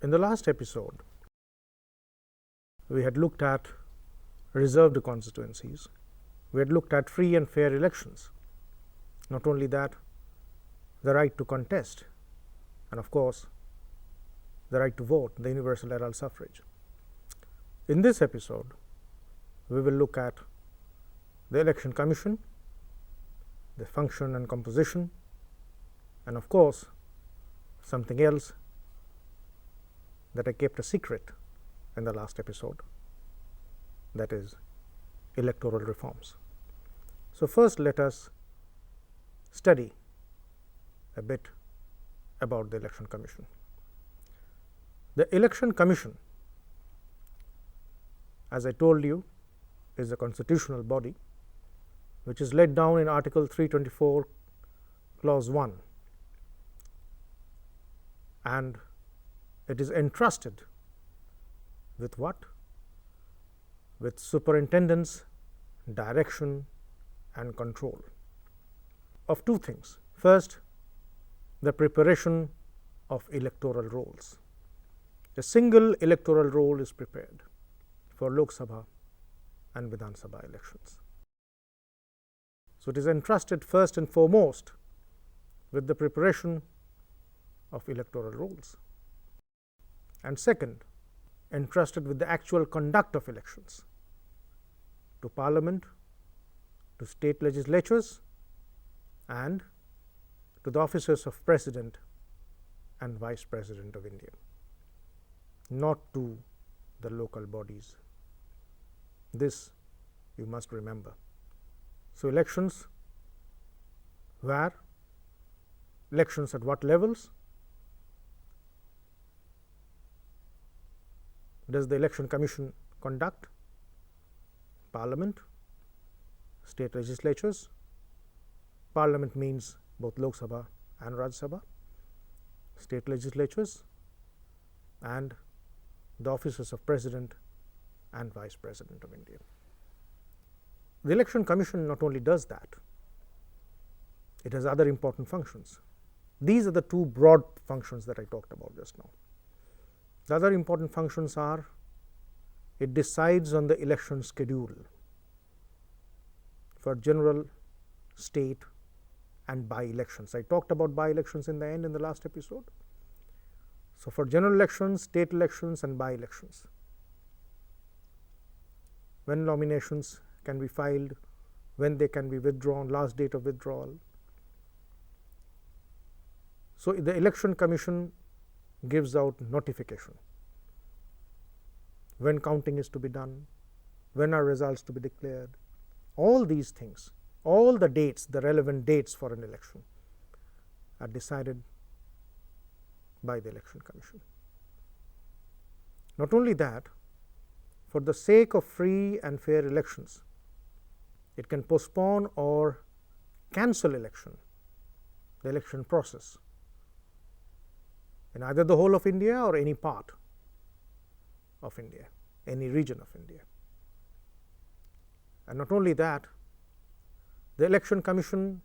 In the last episode, we had looked at reserved constituencies. We had looked at free and fair elections. Not only that, the right to contest, and of course, the right to vote, the universal adult suffrage. In this episode, we will look at the Election Commission, the function and composition, and of course, something else that I kept a secret in the last episode, that is electoral reforms. So first let us study a bit about the Election Commission. The Election Commission, as I told you, is a constitutional body which is laid down in Article 324, Clause 1, and it is entrusted with what? With superintendence, direction, and control of two things. First, the preparation of electoral rolls. A single electoral roll is prepared for Lok Sabha and Vidhan Sabha elections. So it is entrusted first and foremost with the preparation of electoral rolls, and second, entrusted with the actual conduct of elections to Parliament, to state legislatures, and to the offices of President and Vice President of India, not to the local bodies. This you must remember. So elections where? Elections at what levels? Does the Election Commission conduct? Parliament, state legislatures. Parliament means both Lok Sabha and Rajya Sabha, state legislatures, and the offices of President and Vice President of India. The Election Commission not only does that, it has other important functions. These are the two broad functions that I talked about just now. The other important functions are, it decides on the election schedule for general, state, and by-elections. I talked about by-elections in the last episode. So for general elections, state elections, and by-elections, when nominations can be filed, when they can be withdrawn, last date of withdrawal. So the Election Commission gives out notification when counting is to be done, when are results to be declared. All these things, all the dates, the relevant dates for an election are decided by the Election Commission. Not only that, for the sake of free and fair elections, it can postpone or cancel election, the election process, in either the whole of India or any part of India, any region of India. And not only that, the Election Commission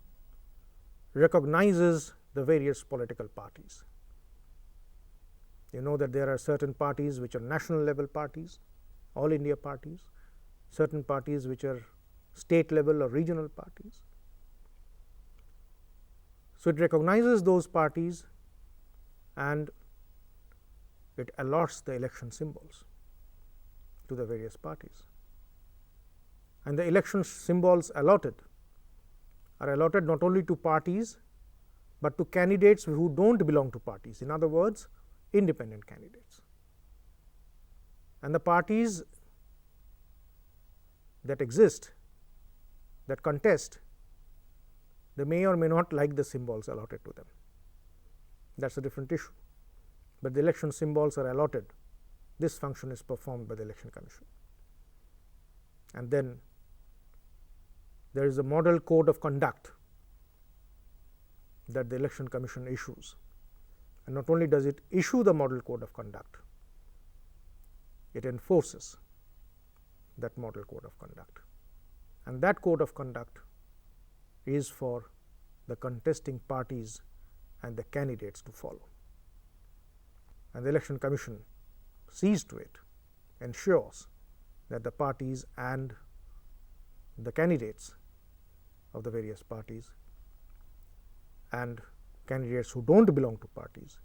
recognizes the various political parties. You know that there are certain parties which are national level parties, all India parties, certain parties which are state level or regional parties. So it recognizes those parties and it allots the election symbols to the various parties. And the election symbols allotted are allotted not only to parties, but to candidates who don't belong to parties. In other words, independent candidates. And the parties that exist, that contest, they may or may not like the symbols allotted to them. That's a different issue. But the election symbols are allotted. This function is performed by the Election Commission. And then there is a model code of conduct that the Election Commission issues. And not only does it issue the model code of conduct, it enforces that model code of conduct. And that code of conduct is for the contesting parties and the candidates to follow. and the Election Commission sees to it, ensures that the parties and the candidates of the various parties and candidates who don't belong to parties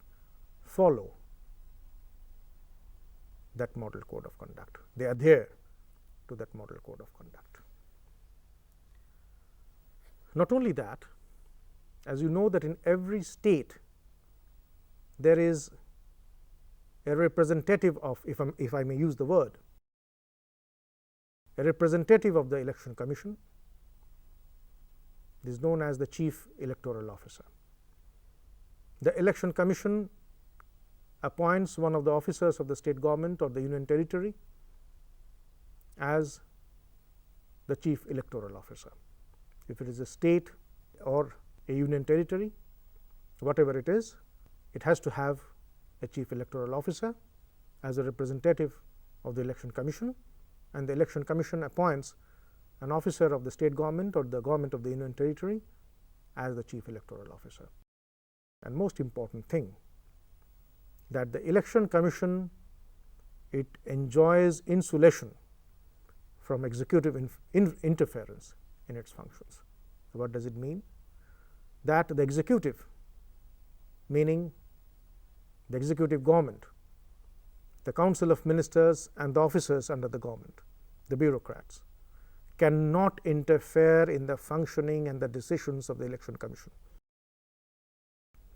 follow that model code of conduct. They adhere to that model code of conduct. Not only that, as you know that in every state there is a representative of, if I may use the word, a representative of the Election Commission. This is known as the Chief Electoral Officer. The Election Commission appoints one of the officers of the state government or the union territory as the Chief Electoral Officer. If it is a state or a union territory, whatever it is, it has to have a Chief Electoral Officer as a representative of the Election Commission, and the Election Commission appoints an officer of the state government or the government of the union territory as the Chief Electoral Officer. And most important thing, that the Election Commission, it enjoys insulation from executive interference in its functions. What does it mean? That the executive, meaning the executive government, the council of ministers and the officers under the government, the bureaucrats, cannot interfere in the functioning and the decisions of the Election Commission.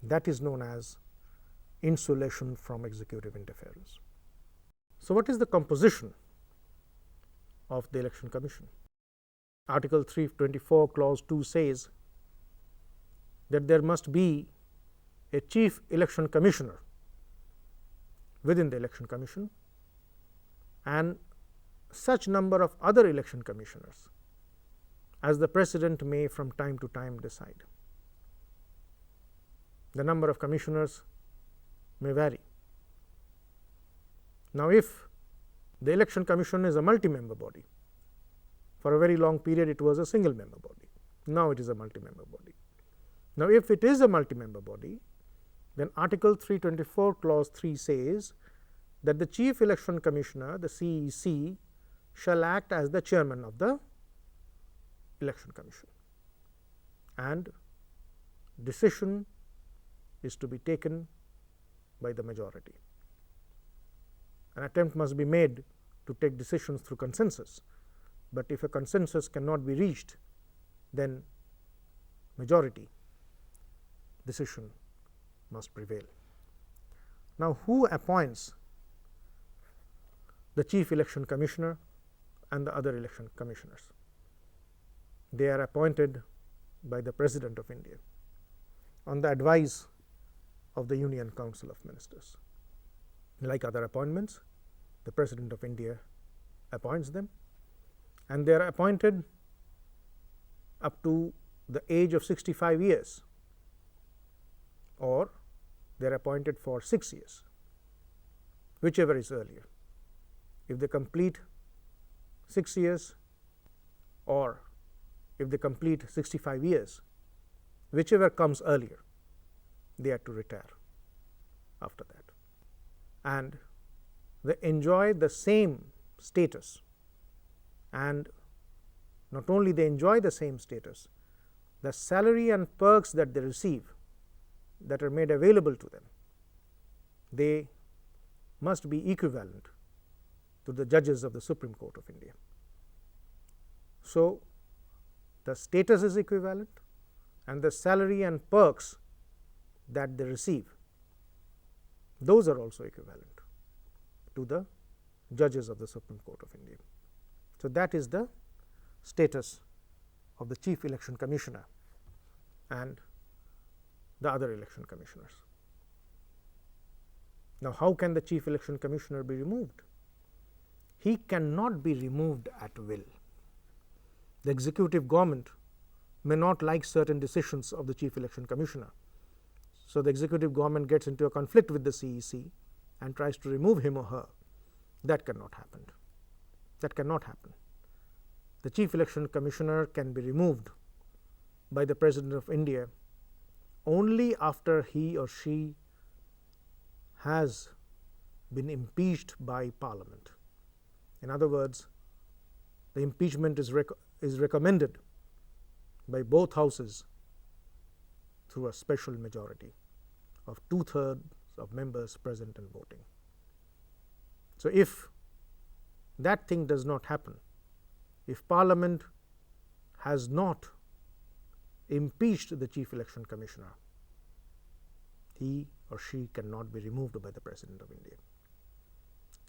That is known as insulation from executive interference. So, what is the composition of the Election Commission? Article 324 clause 2 says that there must be a Chief Election Commissioner within the Election Commission and such number of other election commissioners as the President may from time to time decide. The number of commissioners may vary. Now, if the Election Commission is a multi-member body, for a very long period it was a single member body, now it is a multi-member body. Now, if it is a multi-member body, then Article 324 clause 3 says that the Chief Election Commissioner, the CEC, shall act as the chairman of the Election Commission, and decision is to be taken by the majority. An attempt must be made to take decisions through consensus, but if a consensus cannot be reached, then majority decision must prevail. Now, who appoints the Chief Election Commissioner and the other election commissioners? They are appointed by the President of India on the advice of the Union Council of Ministers. Like other appointments, the President of India appoints them, and they are appointed up to the age of 65 years, or they are appointed for 6 years, whichever is earlier. If they complete 6 years, or if they complete 65 years, whichever comes earlier, they are to retire after that. And they enjoy the same status, and not only they enjoy the same status, the salary and perks that they receive, that are made available to them, they must be equivalent to the judges of the Supreme Court of India. So, the status is equivalent, and the salary and perks that they receive, those are also equivalent to the judges of the Supreme Court of India. So, that is the status of the Chief Election Commissioner and the other election commissioners. Now, how can the Chief Election Commissioner be removed? He cannot be removed at will. The executive government may not like certain decisions of the Chief Election Commissioner. So, the executive government gets into a conflict with the CEC and tries to remove him or her. That cannot happen. That cannot happen. The Chief Election Commissioner can be removed by the President of India only after he or she has been impeached by Parliament. In other words, the impeachment is recommended by both houses through a special majority of 2/3 of members present and voting. So if that thing does not happen, if Parliament has not impeached the Chief Election Commissioner, he or she cannot be removed by the President of India.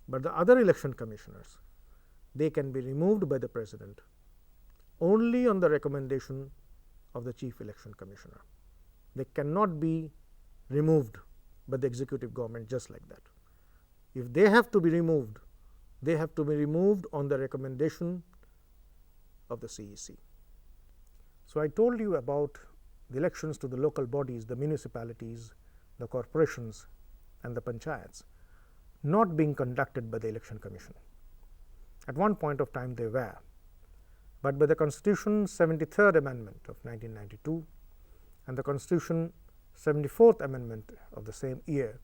But the other election commissioners, they can be removed by the President only on the recommendation of the Chief Election Commissioner. They cannot be removed by the executive government just like that. If they have to be removed, they have to be removed on the recommendation of the CEC. So I told you about the elections to the local bodies, the municipalities, the corporations and the panchayats not being conducted by the Election Commission. At one point of time they were, but by the Constitution 73rd Amendment of 1992 and the Constitution 74th Amendment of the same year,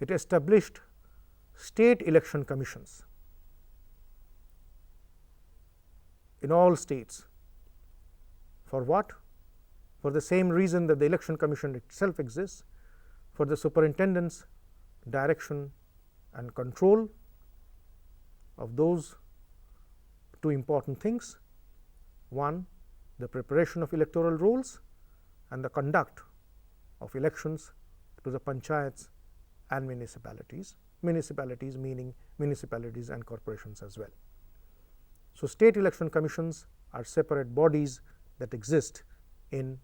it established state election commissions in all states. For what? For the same reason that the Election Commission itself exists, for the superintendence, direction and control of those two important things. One, the preparation of electoral rolls and the conduct of elections to the panchayats and municipalities, municipalities meaning municipalities and corporations as well. So state election commissions are separate bodies that exist in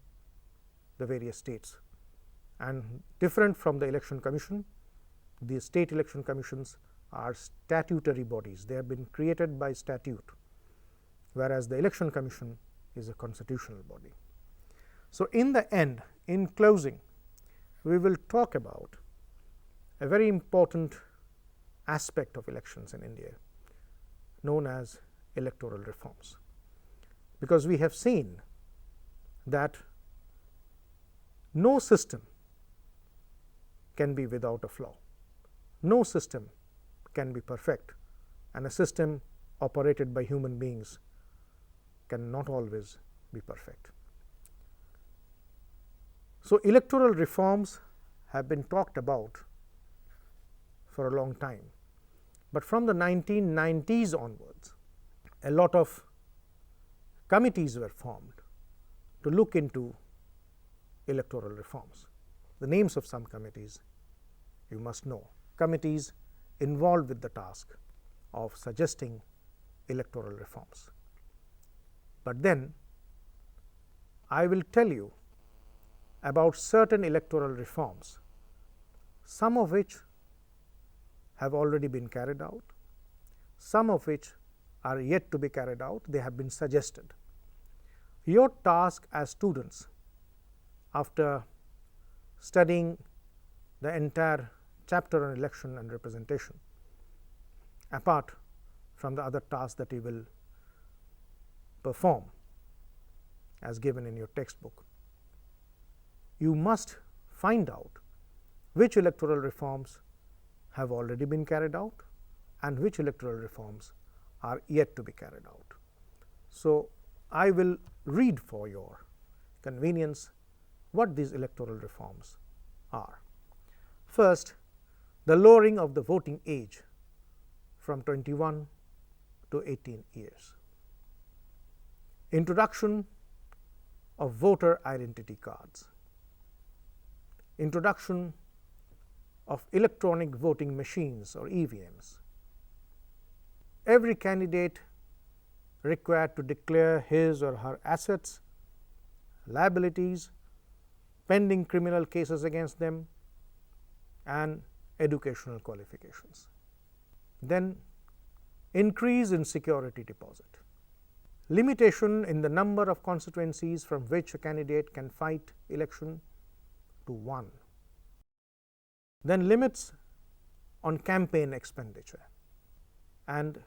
the various states, and different from the Election Commission, the state election commissions are statutory bodies. They have been created by statute, whereas the Election Commission is a constitutional body. So in the end, in closing, we will talk about a very important aspect of elections in India known as electoral reforms, because we have seen that no system can be without a flaw. No system can be perfect, and a system operated by human beings cannot always be perfect. So electoral reforms have been talked about for a long time, but from the 1990s onwards, a lot of committees were formed to look into electoral reforms. The names of some committees you must know. Committees involved with the task of suggesting electoral reforms. But then I will tell you about certain electoral reforms, some of which have already been carried out, some of which are yet to be carried out. They have been suggested. Your task as students, after studying the entire chapter on election and representation, apart from the other tasks that you will perform as given in your textbook, you must find out which electoral reforms have already been carried out and which electoral reforms are yet to be carried out. So I will read for your convenience what these electoral reforms are. First, the lowering of the voting age from 21 to 18 years. Introduction of voter identity cards. Introduction of electronic voting machines or EVMs. Every candidate required to declare his or her assets, liabilities, pending criminal cases against them, and educational qualifications. Then increase in security deposit. Limitation in the number of constituencies from which a candidate can fight election to 1. Then limits on campaign expenditure and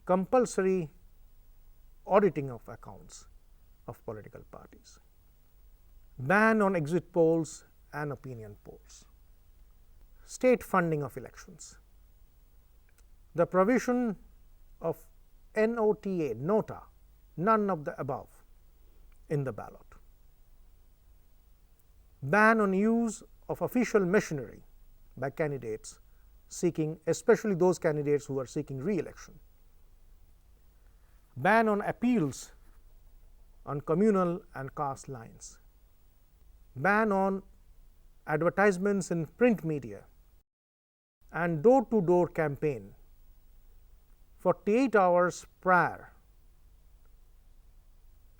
compulsory auditing of accounts of political parties. Ban on exit polls and opinion polls. state funding of elections. The provision of NOTA, none of the above, in the ballot. Ban on use of official machinery by candidates seeking, especially those candidates who are seeking re-election. Ban on appeals on communal and caste lines. Ban on advertisements in print media and door-to-door campaign 48 hours prior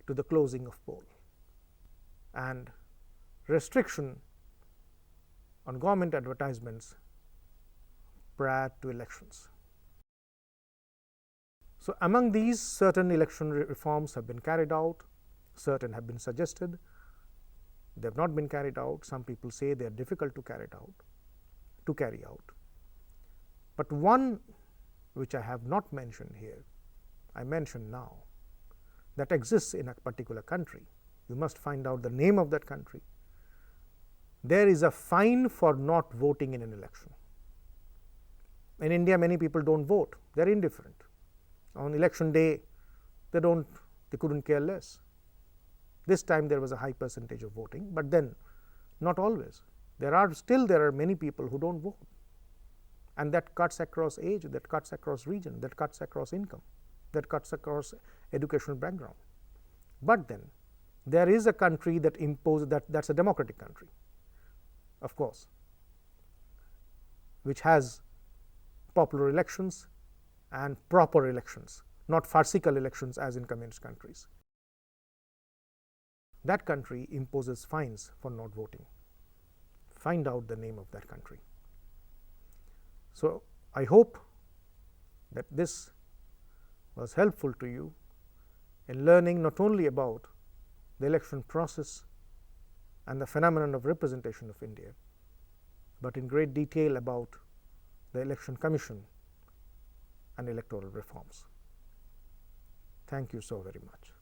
to the closing of poll, and restriction on government advertisements prior to elections. So, among these, certain election reforms have been carried out, certain have been suggested, they have not been carried out. Some people say they are difficult to carry out. But one which I have not mentioned here, I mention now, that exists in a particular country. You must find out the name of that country. There is a fine for not voting in an election. In India, many people don't vote, they are indifferent. On election day, they couldn't care less. This time there was a high percentage of voting, but then not always. There are many people who don't vote, and that cuts across age, that cuts across region, that cuts across income, that cuts across educational background. But then there is a country that imposes that's a democratic country, of course, which has popular elections and proper elections, not farcical elections as in communist countries. That country imposes fines for not voting. Find out the name of that country. So, I hope that this was helpful to you in learning not only about the election process and the phenomenon of representation of India, but in great detail about the Election Commission and electoral reforms. Thank you so very much.